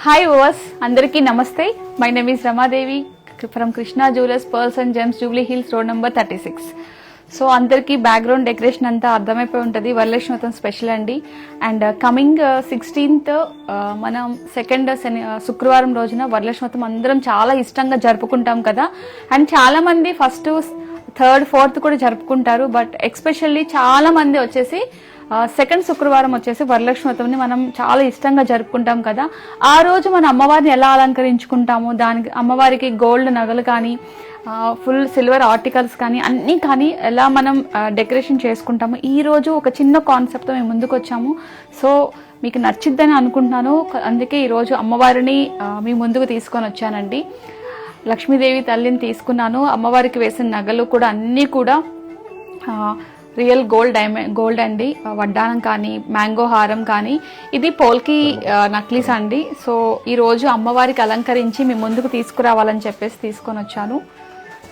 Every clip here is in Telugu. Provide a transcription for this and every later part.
హాయ్ ఓవర్స్ అందరికీ నమస్తే. My name is Ramadevi from Krishna jewellers pearls and gems Jubilee Hills road number 36. So అందరికీ బ్యాక్గ్రౌండ్ డెకరేషన్ అంతా అర్థమైపోయి ఉంటుంది. వరలక్ష్మి వ్రతం స్పెషల్ అండి. అండ్ కమింగ్ 16th మనం సెకండ్ శుక్రవారం రోజున వరలక్ష్మి వ్రతం అందరం చాలా ఇష్టంగా జరుపుకుంటాం కదా. అండ్ చాలా మంది ఫస్ట్, థర్డ్, ఫోర్త్ కూడా జరుపుకుంటారు. బట్ ఎక్స్పెషల్లీ చాలా మంది వచ్చేసి సెకండ్ శుక్రవారం వచ్చేసి వరలక్ష్మి వ్రతంని మనం చాలా ఇష్టంగా జరుపుకుంటాం కదా. ఆ రోజు మన అమ్మవారిని ఎలా అలంకరించుకుంటాము, దానికి అమ్మవారికి గోల్డ్ నగలు కానీ, ఫుల్ సిల్వర్ ఆర్టికల్స్ కానీ అన్నీ కానీ ఎలా మనం డెకరేషన్ చేసుకుంటాము. ఈరోజు ఒక చిన్న కాన్సెప్ట్తో మేము ముందుకు వచ్చాము. సో మీకు నచ్చిద్దని అనుకుంటున్నాను. అందుకే ఈరోజు అమ్మవారిని మీ ముందుకు తీసుకొని వచ్చానండి. లక్ష్మీదేవి తల్లిని తీసుకున్నాను. అమ్మవారికి వేసిన నగలు కూడా అన్నీ కూడా రియల్ గోల్డ్ అండి. వడ్డానం కానీ, మ్యాంగో హారం కానీ, ఇది పోల్కి నక్లీస్ అండి. సో ఈరోజు అమ్మవారికి అలంకరించి మీ ముందుకు తీసుకురావాలని చెప్పేసి తీసుకొని వచ్చాను.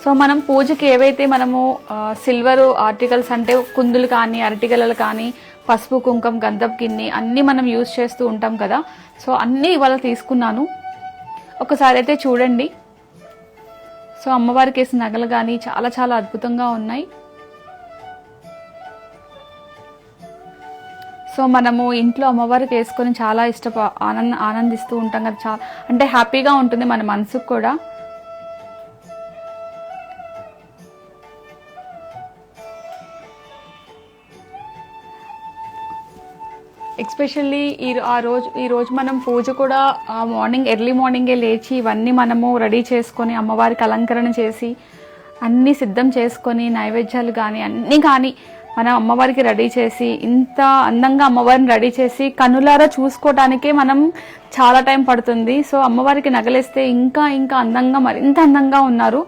సో మనం పూజకి ఏవైతే మనము సిల్వర్ ఆర్టికల్స్ అంటే కుందులు కానీ, అరటిగలలు కానీ, పసుపు, కుంకుమ, గంధపు గిన్నె అన్నీ మనం యూజ్ చేస్తూ ఉంటాం కదా. సో అన్నీ ఇవాళ తీసుకున్నాను. ఒకసారి అయితే చూడండి. సో అమ్మవారికి వేసిన నగలు కానీ చాలా చాలా అద్భుతంగా ఉన్నాయి. సో మనము ఇంట్లో అమ్మవారికి వేసుకొని చాలా ఆనందిస్తూ ఉంటాం కదా. చాలా అంటే హ్యాపీగా ఉంటుంది మన మనసుకు కూడా. ఎస్పెషల్లీ ఈ రోజు మనం పూజ కూడా ఎర్లీ మార్నింగే లేచి ఇవన్నీ మనము రెడీ చేసుకొని అమ్మవారికి అలంకరణ చేసి అన్నీ సిద్ధం చేసుకొని నైవేద్యాలు కానీ అన్నీ కానీ మనం అమ్మవారికి రెడీ చేసి ఇంత అందంగా అమ్మవారిని రెడీ చేసి కన్నులారా చూసుకోవటానికే మనం చాలా టైం పడుతుంది. సో అమ్మవారికి నగలేస్తే ఇంకా ఇంకా అందంగా, మరింత అందంగా ఉన్నారు.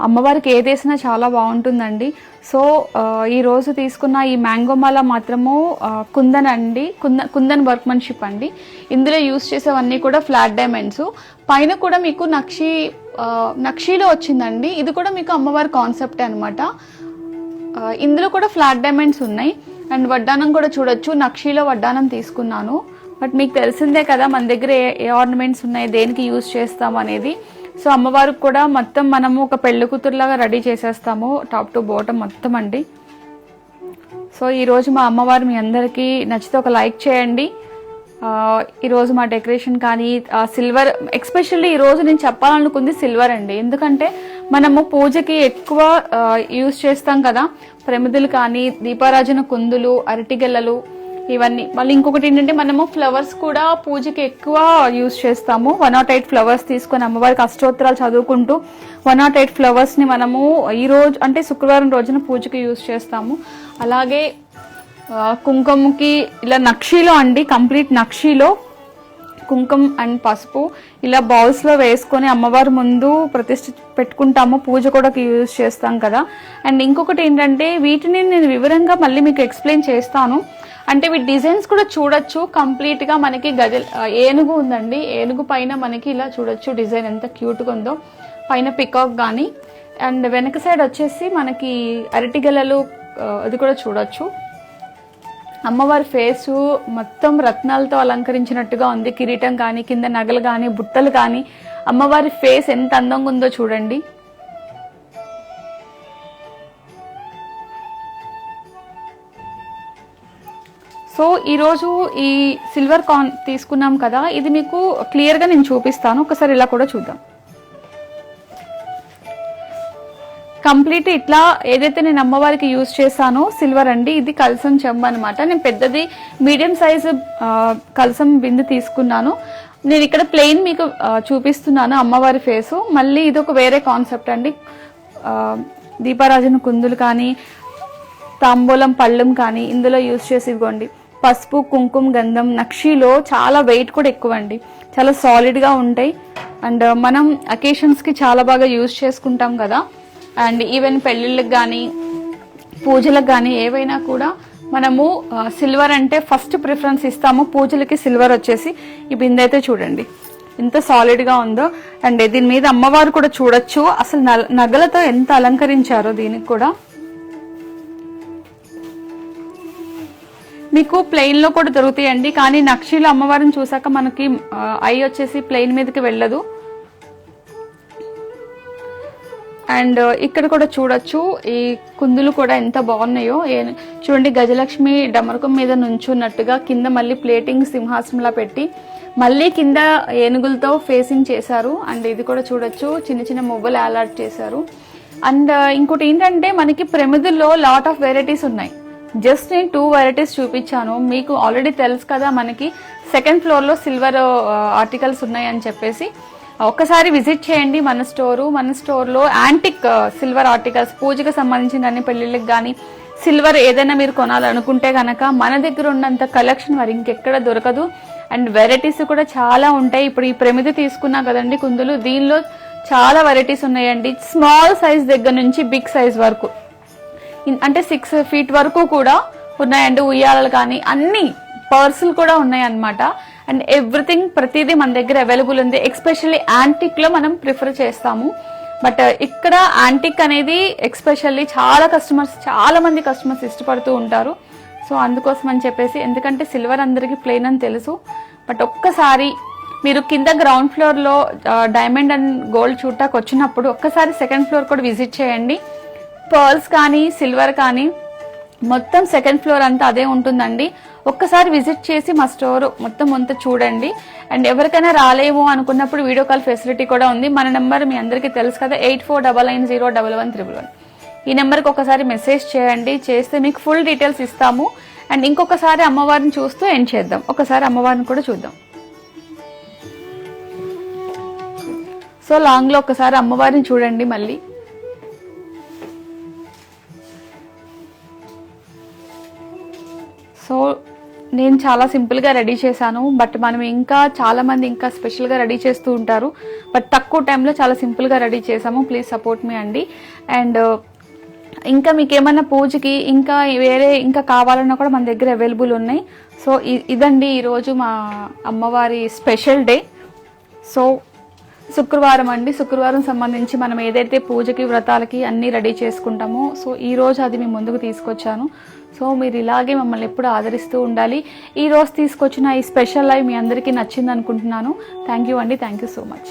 అమ్మవారికి ఏదేసినా చాలా బాగుంటుందండి. సో ఈరోజు తీసుకున్న ఈ మ్యాంగో మాల మాత్రము కుందన్ అండి, కుందన్ వర్క్మన్షిప్ అండి. ఇందులో యూజ్ చేసేవన్నీ కూడా ఫ్లాట్ డైమండ్స్. పైన కూడా మీకు నక్షీలో వచ్చిందండి. ఇది కూడా మీకు అమ్మవారి కాన్సెప్టే అనమాట. ఇందులో కూడా ఫ్లాట్ డైమండ్స్ ఉన్నాయి. అండ్ వడ్డానం కూడా చూడొచ్చు. నక్షీలో వడ్డానం తీసుకున్నాను. బట్ మీకు తెలిసిందే కదా మన దగ్గర ఏ ఆర్నమెంట్స్ ఉన్నాయి, దేనికి యూజ్ చేస్తాము అనేది. సో అమ్మవారికి కూడా మొత్తం మనము ఒక పెళ్లి కూతురులాగా రెడీ చేసేస్తాము, టాప్ టు బాటమ్ మొత్తం అండి. సో ఈరోజు మా అమ్మవారు మీ అందరికీ నచ్చితే ఒక లైక్ చేయండి. ఈరోజు మా డెకరేషన్ కానీ సిల్వర్, ఎస్పెషల్లీ ఈరోజు నేను చెప్పాలనుకుంది సిల్వర్ అండి. ఎందుకంటే మనము పూజకి ఎక్కువ యూజ్ చేస్తాం కదా, ప్రమిదలు కానీ, దీపారాజన కుందులు, అరటిగెల్లలు ఇవన్నీ. మళ్ళీ ఇంకొకటి ఏంటంటే మనము ఫ్లవర్స్ కూడా పూజకి ఎక్కువ యూజ్ చేస్తాము. 108 ఫ్లవర్స్ తీసుకొని అమ్మవారికి అష్టోత్తరాలు చదువుకుంటూ 108 ఫ్లవర్స్ని మనము ఈరోజు అంటే శుక్రవారం రోజున పూజకి యూజ్ చేస్తాము. అలాగే కుంకుమకి ఇలా నక్షీలో అండి, కంప్లీట్ నక్షీలో కుంకుమ అండ్ పసుపు ఇలా బౌల్స్లో వేసుకొని అమ్మవారి ముందు ప్రతిష్ఠ పెట్టుకుంటాము. పూజ కూడా యూజ్ చేస్తాం కదా. అండ్ ఇంకొకటి ఏంటంటే వీటిని నేను వివరంగా మళ్ళీ మీకు ఎక్స్ప్లెయిన్ చేస్తాను. అంటే వీటి డిజైన్స్ కూడా చూడొచ్చు. కంప్లీట్గా మనకి ఏనుగు ఉందండి. ఏనుగు పైన మనకి ఇలా చూడొచ్చు డిజైన్ ఎంత క్యూట్గా ఉందో. పైన పికాక్ కానీ, అండ్ వెనక సైడ్ వచ్చేసి మనకి అరటిగెలలు అది కూడా చూడొచ్చు. అమ్మవారి ఫేసు మొత్తం రత్నాలతో అలంకరించినట్టుగా ఉంది. కిరీటం కానీ, కింద నగలు కానీ, బుట్టలు కానీ, అమ్మవారి ఫేస్ ఎంత అందంగా ఉందో చూడండి. సో ఈరోజు ఈ సిల్వర్ తీసుకున్నాం కదా, ఇది మీకు క్లియర్గా నేను చూపిస్తాను. ఒకసారి ఇలా కూడా చూద్దాం. కంప్లీట్ ఇట్లా ఏదైతే నేను అమ్మవారికి యూజ్ చేశానో సిల్వర్ అండి. ఇది కలసం చెంబు అనమాట. నేను పెద్దది మీడియం సైజు కలసం బిందు తీసుకున్నాను. నేను ఇక్కడ ప్లెయిన్ మీకు చూపిస్తున్నాను అమ్మవారి ఫేసు. మళ్ళీ ఇది ఒక వేరే కాన్సెప్ట్ అండి. దీపారాజన కుందులు కానీ, తాంబూలం పళ్ళెం కానీ ఇందులో యూజ్ చేసి ఇవ్వండి. పసుపు, కుంకుమ, గంధం నక్షీలో చాలా వెయిట్ కూడా ఎక్కువ అండి. చాలా సాలిడ్గా ఉంటాయి. అండ్ మనం అకేషన్స్కి చాలా బాగా యూజ్ చేసుకుంటాం కదా. అండ్ ఈవెన్ పెళ్ళిళ్ళకి కానీ, పూజలకు కానీ ఏవైనా కూడా మనము సిల్వర్ అంటే ఫస్ట్ ప్రిఫరెన్స్ ఇస్తాము. పూజలకి సిల్వర్ వచ్చేసి ఈ బిందె అయితే చూడండి ఎంత సాలిడ్గా ఉందో. అండ్ దీని మీద అమ్మవారు కూడా చూడొచ్చు. అసలు నగలతో ఎంత అలంకరించారో దీనికి కూడా. మీకు ప్లెయిన్ లో కూడా దొరుకుతాయండి, కానీ నక్షిలో అమ్మవారిని చూసాక మనకి ఐ వచ్చేసి ప్లెయిన్ మీదకి వెళ్ళదు. అండ్ ఇక్కడ కూడా చూడొచ్చు ఈ కుందులు కూడా ఎంత బాగున్నాయో. చూడండి గజలక్ష్మి డమరుకం మీద నుంచున్నట్టుగా కింద మళ్ళీ ప్లేటింగ్ సింహాసనంలా పెట్టి మళ్ళీ కింద ఏనుగులతో ఫేసింగ్ చేశారు. అండ్ ఇది కూడా చూడొచ్చు చిన్న చిన్న మొగ్గలు అలాట్ చేశారు. అండ్ ఇంకోటి ఏంటంటే మనకి ప్రమిదుల్లో లాట్ ఆఫ్ వెరైటీస్ ఉన్నాయి. జస్ట్ నేను 2 వెరైటీస్ చూపించాను. మీకు ఆల్రెడీ తెలుసు కదా మనకి సెకండ్ ఫ్లోర్ లో సిల్వర్ ఆర్టికల్స్ ఉన్నాయి అని చెప్పేసి. ఒక్కసారి విజిట్ చేయండి మన స్టోర్లో యాంటిక్ సిల్వర్ ఆర్టికల్స్, పూజకు సంబంధించిన అన్ని పెళ్లిళ్ళకి కానీ సిల్వర్ ఏదైనా మీరు కొనాలనుకుంటే కనుక మన దగ్గర ఉన్నంత కలెక్షన్ మరి ఇంకెక్కడ దొరకదు. అండ్ వెరైటీస్ కూడా చాలా ఉంటాయి. ఇప్పుడు ఈ ప్రమిది తీసుకున్నా కదండి కుందులు, దీనిలో చాలా వెరైటీస్ ఉన్నాయండి. స్మాల్ సైజ్ దగ్గర నుంచి బిగ్ సైజ్ వరకు, అంటే 6 feet వరకు కూడా ఉన్నాయండి. ఉయ్యాలలు కానీ అన్ని పర్సులు కూడా ఉన్నాయి అన్నమాట. అండ్ ఎవ్రీథింగ్ ప్రతిదీ మన దగ్గర అవైలబుల్ ఉంది. ఎక్స్పెషల్లీ యాంటిక్ లో మనం ప్రిఫర్ చేస్తాము. బట్ ఇక్కడ యాంటిక్ అనేది ఎక్స్పెషల్లీ చాలా మంది కస్టమర్స్ ఇష్టపడుతూ ఉంటారు. సో అందుకోసం అని చెప్పేసి, ఎందుకంటే సిల్వర్ అందరికి ప్లెయిన్ అని తెలుసు. బట్ ఒక్కసారి మీరు కింద గ్రౌండ్ ఫ్లోర్ లో డైమండ్ అండ్ గోల్డ్ చూడటానికి వచ్చినప్పుడు ఒక్కసారి సెకండ్ ఫ్లోర్ కూడా విజిట్ చేయండి. పర్ల్స్ కానీ సిల్వర్ కానీ మొత్తం సెకండ్ ఫ్లోర్ అంతా అదే ఉంటుందండి. ఒక్కసారి విజిట్ చేసి మా స్టోర్ మొత్తం అంతా చూడండి. అండ్ ఎవరికైనా రాలేమో అనుకున్నప్పుడు వీడియో కాల్ ఫెసిలిటీ కూడా ఉంది. మన నెంబర్ మీ అందరికీ తెలుసు కదా, 8499011111. ఈ నెంబర్కి ఒకసారి మెసేజ్ చేయండి. చేస్తే మీకు ఫుల్ డీటెయిల్స్ ఇస్తాము. అండ్ ఇంకొకసారి అమ్మవారిని చూస్తూ ఎండ్ చేద్దాం. ఒకసారి అమ్మవారిని కూడా చూద్దాం. సో లాంగ్ లో ఒకసారి అమ్మవారిని చూడండి మళ్ళీ. సో నేను చాలా సింపుల్గా రెడీ చేశాను. బట్ మనం ఇంకా చాలా మంది ఇంకా స్పెషల్గా రెడీ చేస్తూ ఉంటారు. బట్ తక్కువ టైంలో చాలా సింపుల్గా రెడీ చేసాము. ప్లీజ్ సపోర్ట్ మీ అండి. అండ్ ఇంకా మీకు ఏమైనా పూజకి ఇంకా వేరే ఇంకా కావాలన్నా కూడా మన దగ్గర అవైలబుల్ ఉన్నాయి. సో ఇదండి ఈరోజు మా అమ్మవారి స్పెషల్ డే. సో శుక్రవారం అండి, శుక్రవారం సంబంధించి మనం ఏదైతే పూజకి వ్రతాలకి అన్నీ రెడీ చేసుకుంటామో, సో ఈ రోజు అది మీ ముందుకు తీసుకొచ్చాను. సో మీరు ఇలాగే మమ్మల్ని ఎప్పుడు ఆదరిస్తూ ఉండాలి. ఈ రోజు తీసుకొచ్చిన ఈ స్పెషల్ లైవ్ మీ అందరికీ నచ్చింది అనుకుంటున్నాను. థ్యాంక్ యూ అండి, థ్యాంక్ యూ సో మచ్.